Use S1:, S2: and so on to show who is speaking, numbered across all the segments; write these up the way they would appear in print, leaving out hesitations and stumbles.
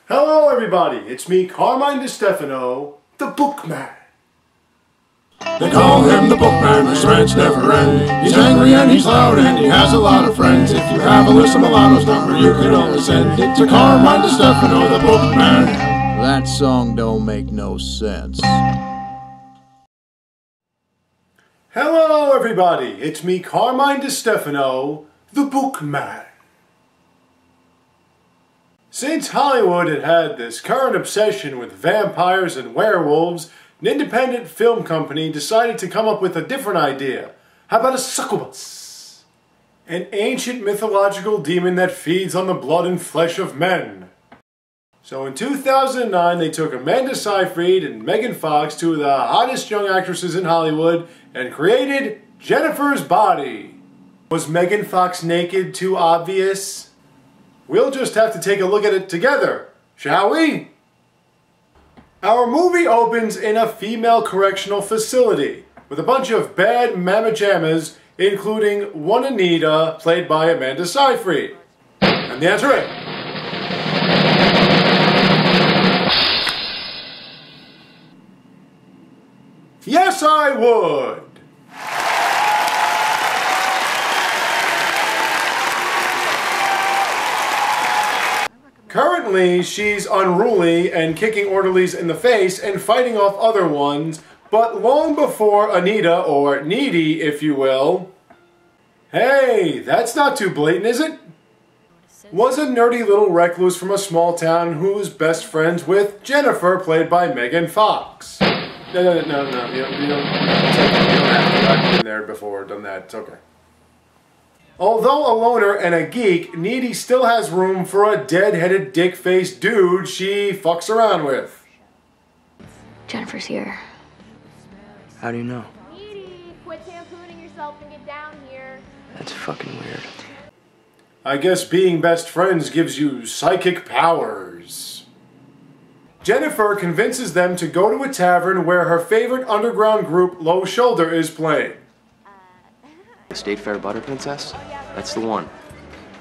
S1: Hello everybody, it's me, Carmine DeStefano, the Bookman.
S2: They call him the Bookman, his rants never end. He's angry and he's loud and he has a lot of friends. If you have Alyssa Milano's number, you can always send it to Carmine DeStefano, the Bookman.
S3: That song don't make no sense.
S1: Hello everybody, it's me, Carmine DeStefano, the Bookman. Since Hollywood had this current obsession with vampires and werewolves, an independent film company decided to come up with a different idea. How about a succubus? An ancient mythological demon that feeds on the blood and flesh of men. So in 2009, they took Amanda Seyfried and Megan Fox, two of the hottest young actresses in Hollywood, and created Jennifer's Body. Was Megan Fox naked too obvious? We'll just have to take a look at it together, shall we? Our movie opens in a female correctional facility with a bunch of bad mamma jammas, including one Anita, played by Amanda Seyfried. And the answer is... yes, I would! Currently, she's unruly and kicking orderlies in the face and fighting off other ones, but long before Anita, or Needy if you will... Hey, that's not too blatant, is it? Was a nerdy little recluse from a small town who was best friends with Jennifer, played by Megan Fox. No, you don't have to. I've been there before, done that, it's okay. Although a loner and a geek, Needy still has room for a dead-headed dick-faced dude she fucks around with.
S4: Jennifer's here.
S3: How do you know?
S5: Needy, quit tampooning yourself and get down here.
S3: That's fucking weird.
S1: I guess being best friends gives you psychic powers. Jennifer convinces them to go to a tavern where her favorite underground group, Low Shoulder, is playing.
S6: The State Fair Butter Princess? That's the one.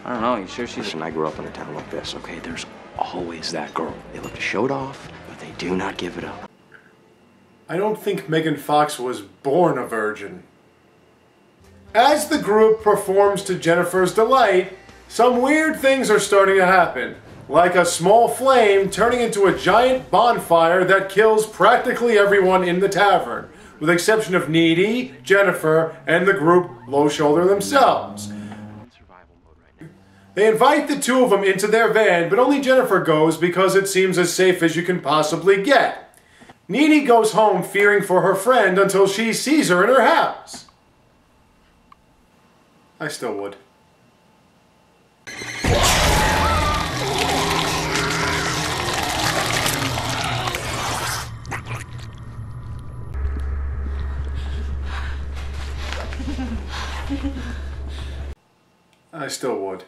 S7: I don't know, you sure she's...
S6: Listen, I grew up in a town like this, okay? There's always that girl. They love to show it off, but they do not give it up.
S1: I don't think Megan Fox was born a virgin. As the group performs to Jennifer's delight, some weird things are starting to happen. Like a small flame turning into a giant bonfire that kills practically everyone in the tavern, with the exception of Needy, Jennifer, and the group Low Shoulder themselves. They invite the two of them into their van, but only Jennifer goes because it seems as safe as you can possibly get. Needy goes home fearing for her friend until she sees her in her house. I still would. I still would.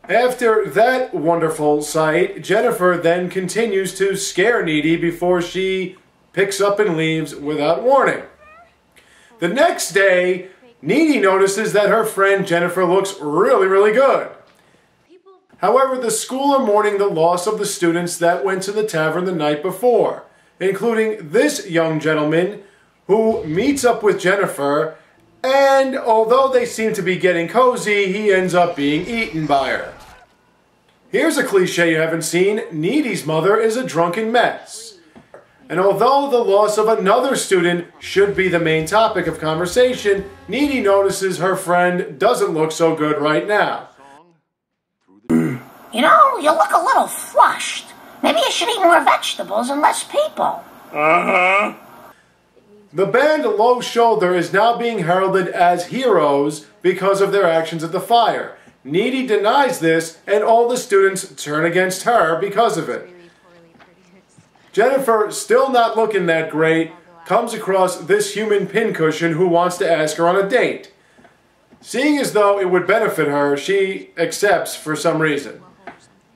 S1: After that wonderful sight, Jennifer then continues to scare Needy before she picks up and leaves without warning. The next day, Needy notices that her friend Jennifer looks really good. However, the school are mourning the loss of the students that went to the tavern the night before, including this young gentleman who meets up with Jennifer, and although they seem to be getting cozy, he ends up being eaten by her. Here's a cliche you haven't seen. Needy's mother is a drunken mess. And although the loss of another student should be the main topic of conversation, Needy notices her friend doesn't look so good right now.
S8: You know, you look a little flushed. Maybe you should eat more vegetables and less people.
S1: Uh-huh. The band Low Shoulder is now being heralded as heroes because of their actions at the fire. Needy denies this, and all the students turn against her because of it. Jennifer, still not looking that great, comes across this human pincushion who wants to ask her on a date. Seeing as though it would benefit her, she accepts for some reason.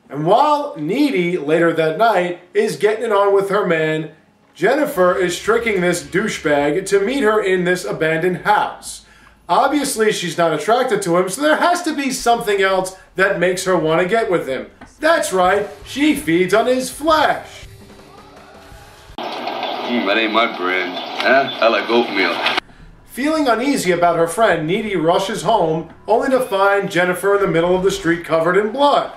S1: And while Needy, later that night, is getting it on with her man, Jennifer is tricking this douchebag to meet her in this abandoned house. Obviously, she's not attracted to him, so there has to be something else that makes her want to get with him. That's right, she feeds on his flesh.
S9: That ain't my brand. Huh? I like oatmeal.
S1: Feeling uneasy about her friend, Needy rushes home, only to find Jennifer in the middle of the street covered in blood.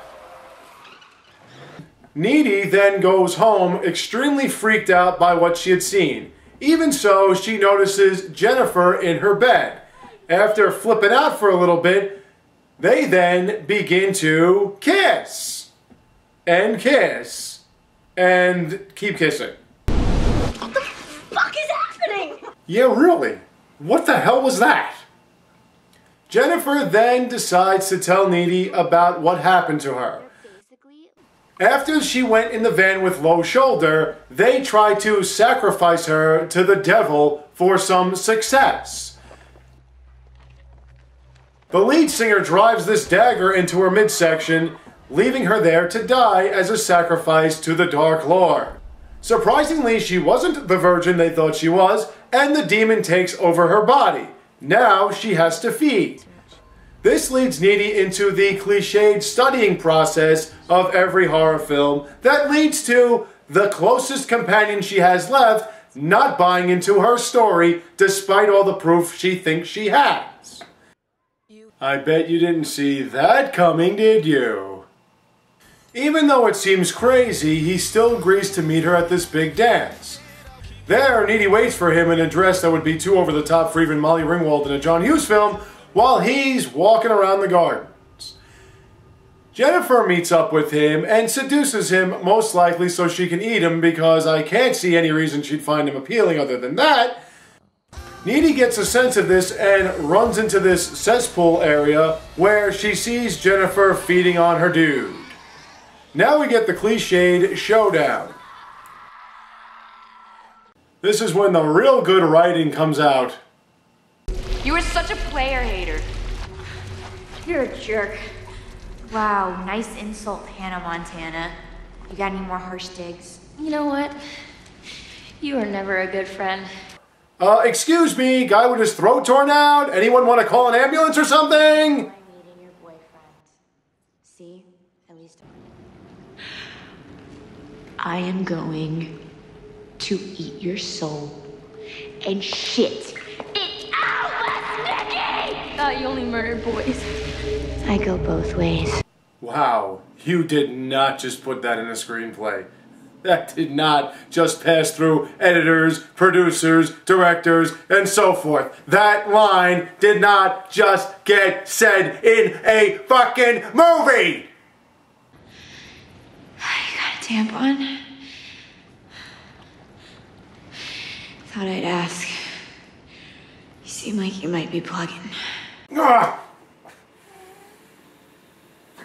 S1: Needy then goes home extremely freaked out by what she had seen. Even so, she notices Jennifer in her bed. After flipping out for a little bit, they then begin to kiss. And kiss. And keep kissing.
S5: What the fuck is happening?
S1: Yeah, really. What the hell was that? Jennifer then decides to tell Needy about what happened to her. After she went in the van with Low Shoulder, they tried to sacrifice her to the devil for some success. The lead singer drives this dagger into her midsection, leaving her there to die as a sacrifice to the Dark Lord. Surprisingly, she wasn't the virgin they thought she was, and the demon takes over her body. Now she has to feed. This leads Needy into the cliched studying process of every horror film that leads to the closest companion she has left not buying into her story despite all the proof she thinks she has. I bet you didn't see that coming, did you? Even though it seems crazy, he still agrees to meet her at this big dance. There, Needy waits for him in a dress that would be too over the top for even Molly Ringwald in a John Hughes film, while he's walking around the gardens. Jennifer meets up with him and seduces him, most likely so she can eat him, because I can't see any reason she'd find him appealing other than that. Needy gets a sense of this and runs into this cesspool area where she sees Jennifer feeding on her dude. Now we get the cliched showdown. This is when the real good writing comes out.
S10: You were such a player hater.
S5: You're a jerk.
S10: Wow, nice insult, Hannah Montana. You got any more harsh digs?
S4: You know what? You are never a good friend.
S1: Excuse me, guy with his throat torn out? Anyone want to call an ambulance or something?
S10: I'm meeting your boyfriend. See? At least I am going to eat your soul and shit it out, Nikki!
S4: Thought you only murdered boys.
S10: I go both ways.
S1: Wow, you did not just put that in a screenplay. That did not just pass through editors, producers, directors, and so forth. That line did not just get said in a fucking movie!
S10: You got a tampon? Thought I'd ask. You seem like you might be plugging.
S1: Ah!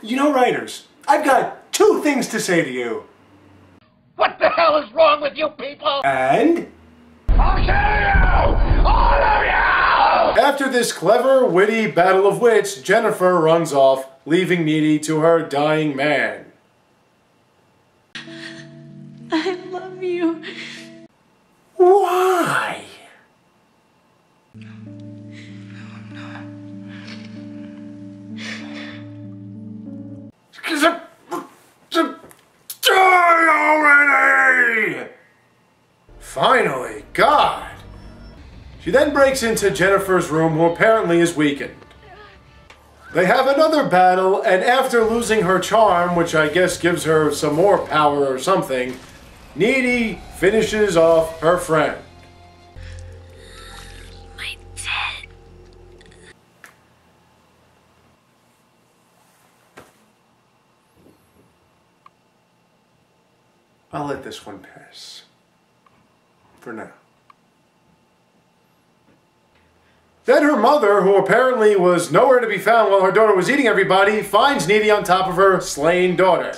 S1: You know, writers, I've got two things to say to you.
S8: What the hell is wrong with you people?
S1: And?
S8: I'll kill you! All of you!
S1: After this clever, witty battle of wits, Jennifer runs off, leaving Needy to her dying man.
S10: I love you.
S1: Why? Die already! Finally, God! She then breaks into Jennifer's room, who apparently is weakened. They have another battle, and after losing her charm, which I guess gives her some more power or something, Needy finishes off her friend.
S10: My dead.
S1: I'll let this one pass. For now. Then her mother, who apparently was nowhere to be found while her daughter was eating everybody, finds Needy on top of her slain daughter.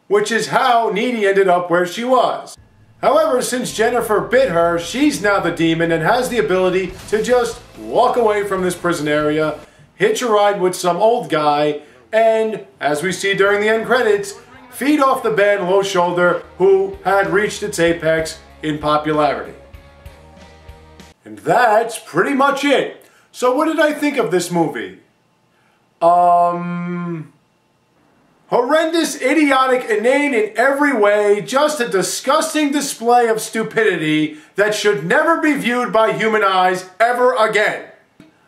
S1: Which is how Needy ended up where she was. However, since Jennifer bit her, she's now the demon and has the ability to just walk away from this prison area, hitch a ride with some old guy, and, as we see during the end credits, feed off the band Low Shoulder, who had reached its apex in popularity. And that's pretty much it. So what did I think of this movie? Horrendous, idiotic, inane in every way, just a disgusting display of stupidity that should never be viewed by human eyes ever again.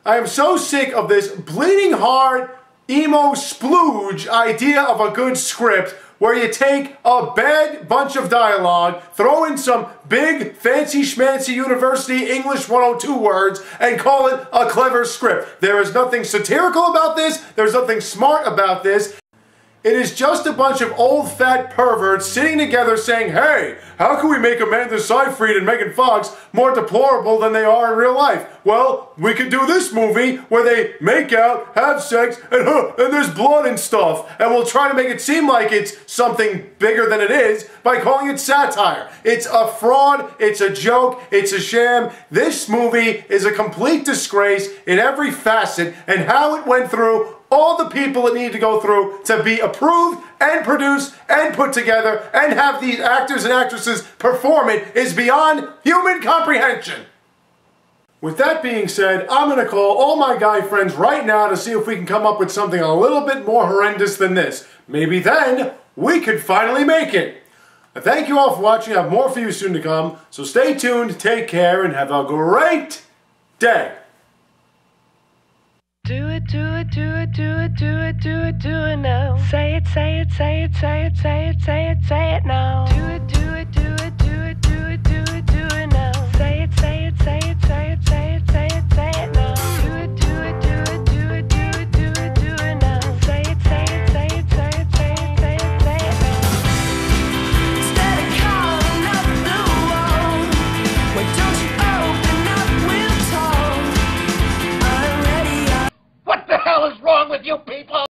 S1: I am so sick of this bleeding heart, emo splooge idea of a good script where you take a bad bunch of dialogue, throw in some big, fancy schmancy university English 102 words, and call it a clever script. There is nothing satirical about this. There's nothing smart about this. It is just a bunch of old fat perverts sitting together saying, hey, how can we make Amanda Seyfried and Megan Fox more deplorable than they are in real life? Well, we could do this movie where they make out, have sex, and there's blood and stuff. And we'll try to make it seem like it's something bigger than it is by calling it satire. It's a fraud, it's a joke, it's a sham. This movie is a complete disgrace in every facet, and how it went through all the people it needed to go through to be approved and produced and put together and have these actors and actresses perform it is beyond human comprehension. With that being said, I'm going to call all my guy friends right now to see if we can come up with something a little bit more horrendous than this. Maybe then we could finally make it. Thank you all for watching. I have more for you soon to come. So stay tuned, take care, and have a great day.
S11: Do it, do it, do it, do it, do it, do it, do it now. Say it, say it, say it, say it, say it, say it, say it now. Do it, do it, do it, do it, do it, do it, do it now. Say it, say it, say it, say it, say it, say it.